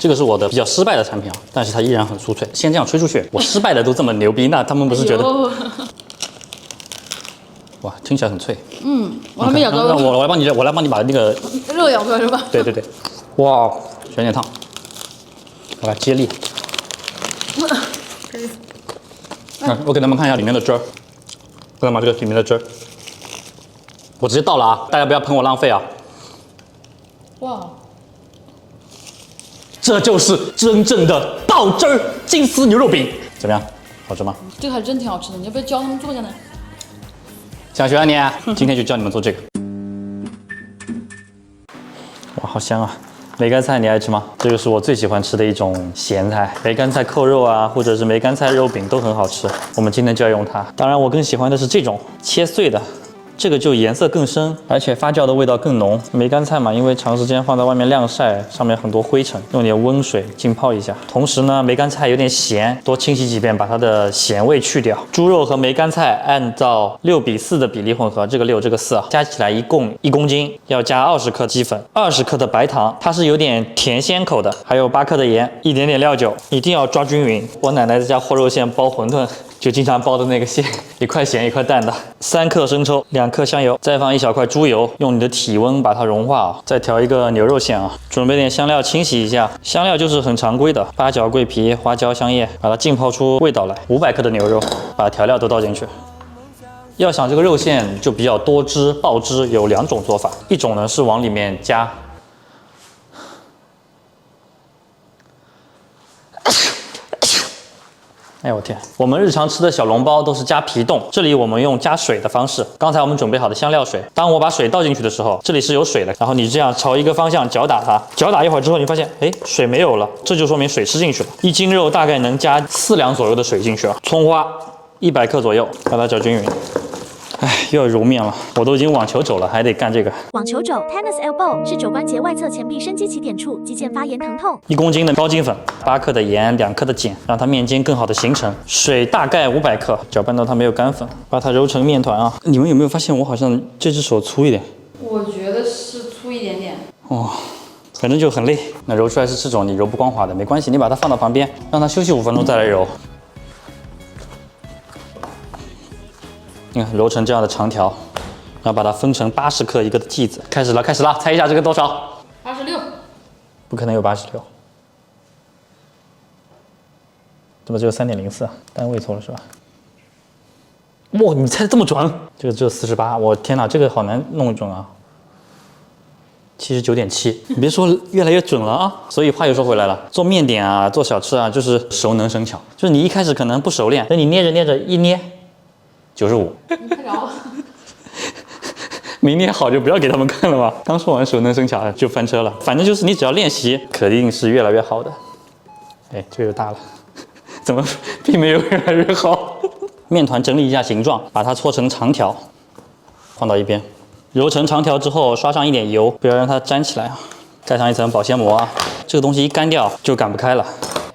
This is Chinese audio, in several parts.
这个是我的比较失败的产品啊，但是它依然很酥脆。先这样吹出去，我失败的都这么牛逼，那他们不是觉得？哇，听起来很脆。我还没咬到。我来帮你把那个肉咬出来是吧？对。哇，有点烫，我来接力。我给他们看一下里面的汁儿，看到吗？这个里面的汁儿，我直接倒了啊！大家不要喷我浪费啊！哇，这就是真正的倒汁儿金丝牛肉饼，怎么样？好吃吗？这个还真挺好吃的，你要不要教他们做一下呢？想学啊你？今天就教你们做这个。哇，好香啊！梅干菜你爱吃吗？这个是我最喜欢吃的一种咸菜，梅干菜扣肉啊，或者是梅干菜肉饼都很好吃。我们今天就要用它。当然，我更喜欢的是这种切碎的。这个就颜色更深，而且发酵的味道更浓。梅干菜嘛，因为长时间放在外面晾晒，上面很多灰尘，用点温水浸泡一下。同时呢，梅干菜有点咸，多清洗几遍，把它的咸味去掉。猪肉和梅干菜按照6:4的比例混合，这个6，这个4啊，加起来一共1公斤，要加20克鸡粉，20克的白糖，它是有点甜鲜口的，还有8克的盐，一点点料酒，一定要抓均匀。我奶奶在家和肉馅包馄饨，就经常包的那个馅，一块咸一块淡的。3克生抽，2克香油，再放1小块猪油，用你的体温把它融化啊。再调一个牛肉馅啊，准备点香料清洗一下。香料就是很常规的八角、桂皮、花椒、香叶，把它浸泡出味道来。500克的牛肉，把调料都倒进去。要想这个肉馅就比较多汁爆汁，有2种做法，一种呢是往里面加。哎我天！我们日常吃的小笼包都是加皮冻，这里我们用加水的方式。刚才我们准备好的香料水，当我把水倒进去的时候，这里是有水的，然后你这样朝一个方向搅打它，搅打一会儿之后，你发现，哎，水没有了，这就说明水吃进去了。1斤肉大概能加4两左右的水进去啊。葱花100克左右，把它搅均匀。哎，又要揉面了，我都已经网球肘了，还得干这个。网球肘 （Tennis Elbow） 是肘关节外侧前臂伸肌起点处，肌腱发炎疼痛。1公斤的高筋粉，8克的盐，2克的碱，让它面筋更好的形成。水大概500克，搅拌到它没有干粉，把它揉成面团啊。你们有没有发现我好像这只手粗一点？我觉得是粗一点点。哦，反正就很累。那揉出来是这种，你揉不光滑的，没关系，你把它放到旁边，让它休息5分钟再来揉。你看揉成这样的长条，然后把它分成80克一个的剂子。开始了，猜一下这个多少86。不可能有86，这不只有3.04，单位错了是吧？哇，你猜的这么准？这个只有48，我天哪，这个好难弄准啊。79.7，你别说越来越准了啊！所以话又说回来了，做面点啊，做小吃啊，就是熟能生巧，就是你一开始可能不熟练，等你捏着捏着一捏，95。你太着了。没捏好就不要给他们看了吧。刚说完熟能生巧就翻车了。反正就是你只要练习，肯定是越来越好的。哎，这又大了，怎么并没有越来越好？面团整理一下形状，把它搓成长条，放到一边。揉成长条之后，刷上一点油，不要让它粘起来啊。盖上一层保鲜膜啊，这个东西一干掉就擀不开了。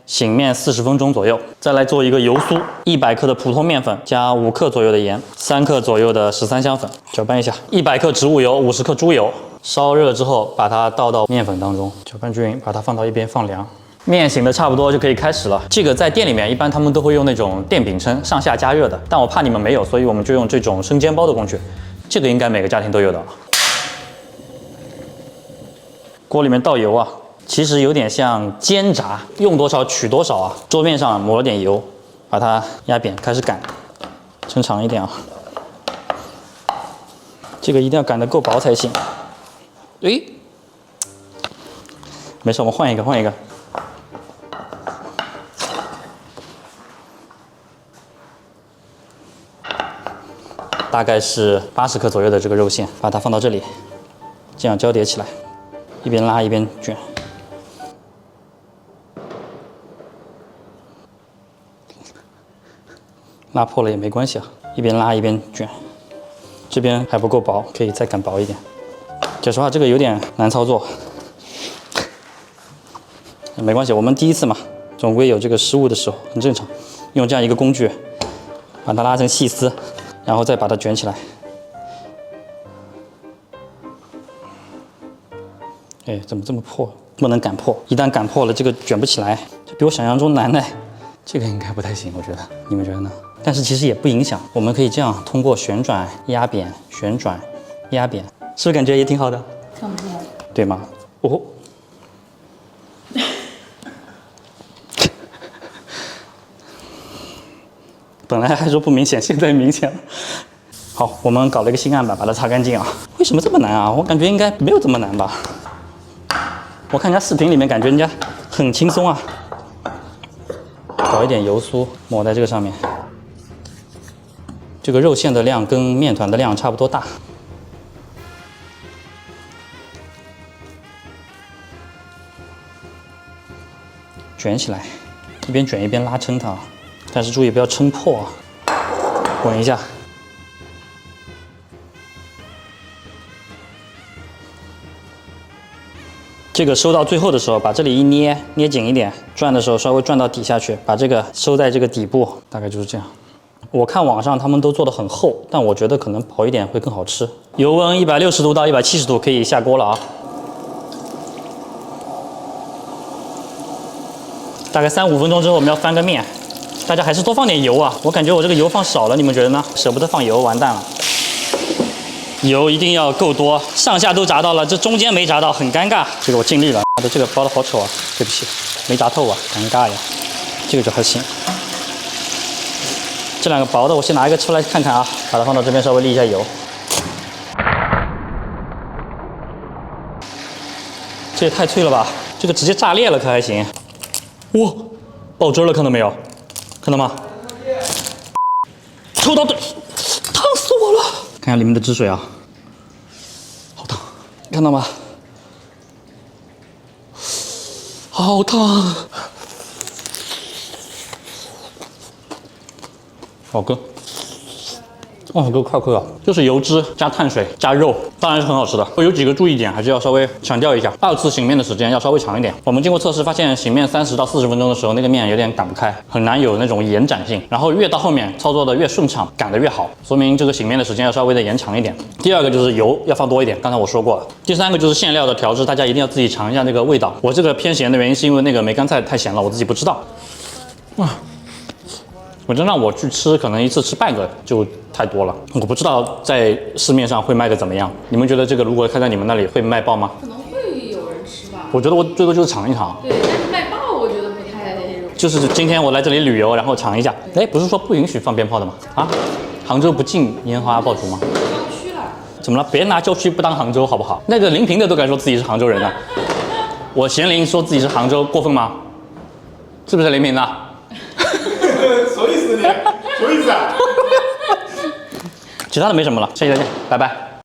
醒面40分钟左右，再来做一个油酥，100克的普通面粉加5克左右的盐，3克左右的13香粉，搅拌一下。100克植物油，50克猪油，烧热之后把它倒到面粉当中，搅拌均匀，把它放到一边放凉。面醒的差不多就可以开始了。这个在店里面一般他们都会用那种电饼铛上下加热的，但我怕你们没有，所以我们就用这种生煎包的工具。这个应该每个家庭都有的。锅里面倒油啊。其实有点像煎炸，用多少取多少啊。桌面上抹了点油，把它压扁，开始擀，抻长一点啊。这个一定要擀得够薄才行。诶，没事，我们换一个。大概是80克左右的这个肉馅，把它放到这里，这样交叠起来，一边拉一边卷。拉破了也没关系啊，一边拉一边卷。这边还不够薄，可以再擀薄一点。讲实话，这个有点难操作，没关系，我们第一次嘛，总归有这个失误的时候，很正常。用这样一个工具，把它拉成细丝，然后再把它卷起来。哎，怎么这么破？不能擀破，一旦擀破了，这个卷不起来，这比我想象中难呢。这个应该不太行，我觉得，你们觉得呢？但是其实也不影响，我们可以这样通过旋转压扁，旋转压扁，是不是感觉也挺好的？看不出来。对吗？哦。本来还说不明显，现在明显了。好，我们搞了一个新案板，把它擦干净啊。为什么这么难啊？我感觉应该没有这么难吧。我看人家视频里面，感觉人家很轻松啊。搞一点油酥抹在这个上面，这个肉馅的量跟面团的量差不多大。卷起来，一边卷一边拉撑它，但是注意不要撑破啊。滚一下。这个收到最后的时候，把这里一捏，捏紧一点，转的时候稍微转到底下去，把这个收在这个底部，大概就是这样。我看网上他们都做得很厚，但我觉得可能薄一点会更好吃。油温160度到170度，可以下锅了啊。大概3-5分钟之后，我们要翻个面，大家还是多放点油啊。我感觉我这个油放少了，你们觉得呢？舍不得放油，完蛋了。油一定要够多，上下都炸到了，这中间没炸到，很尴尬。这个我尽力了，我的这个包的好丑啊，对不起，没炸透啊，尴尬呀。这个就还行。这两个薄的，我先拿一个出来看看啊，把它放到这边稍微沥一下油。这也太脆了吧，这个直接炸裂了可还行。哇，爆汁了，看到没有？看到吗？抽到的，烫死我了！看下里面的汁水啊，好烫，看到吗？好烫，好哥。哇，够快啊！就是油脂加碳水加肉，当然是很好吃的。有几个注意点还是要稍微强调一下：二次醒面的时间要稍微长一点。我们经过测试发现，醒面30到40分钟的时候，那个面有点擀不开，很难有那种延展性。然后越到后面操作的越顺畅，擀的越好，说明这个醒面的时间要稍微的延长一点。第二个就是油要放多一点，刚才我说过了。第三个就是馅料的调制，大家一定要自己尝一下那个味道。我这个偏咸的原因是因为那个梅干菜太咸了，我自己不知道。哇！我真让我去吃，可能一次吃半个就太多了。我不知道在市面上会卖的怎么样。你们觉得这个如果开在你们那里会卖爆吗？可能会有人吃吧。我觉得我最多就是尝一尝。对，但是卖爆我觉得不太。就是今天我来这里旅游，然后尝一下。哎，不是说不允许放鞭炮的吗？啊，杭州不禁烟花爆竹吗？郊区了。怎么了？别拿郊区不当杭州好不好？那个临平的都敢说自己是杭州人呢。我咸宁说自己是杭州，过分吗？是不是临平的？什么意思你？什么意思啊？其他的没什么了，下期再见，拜拜。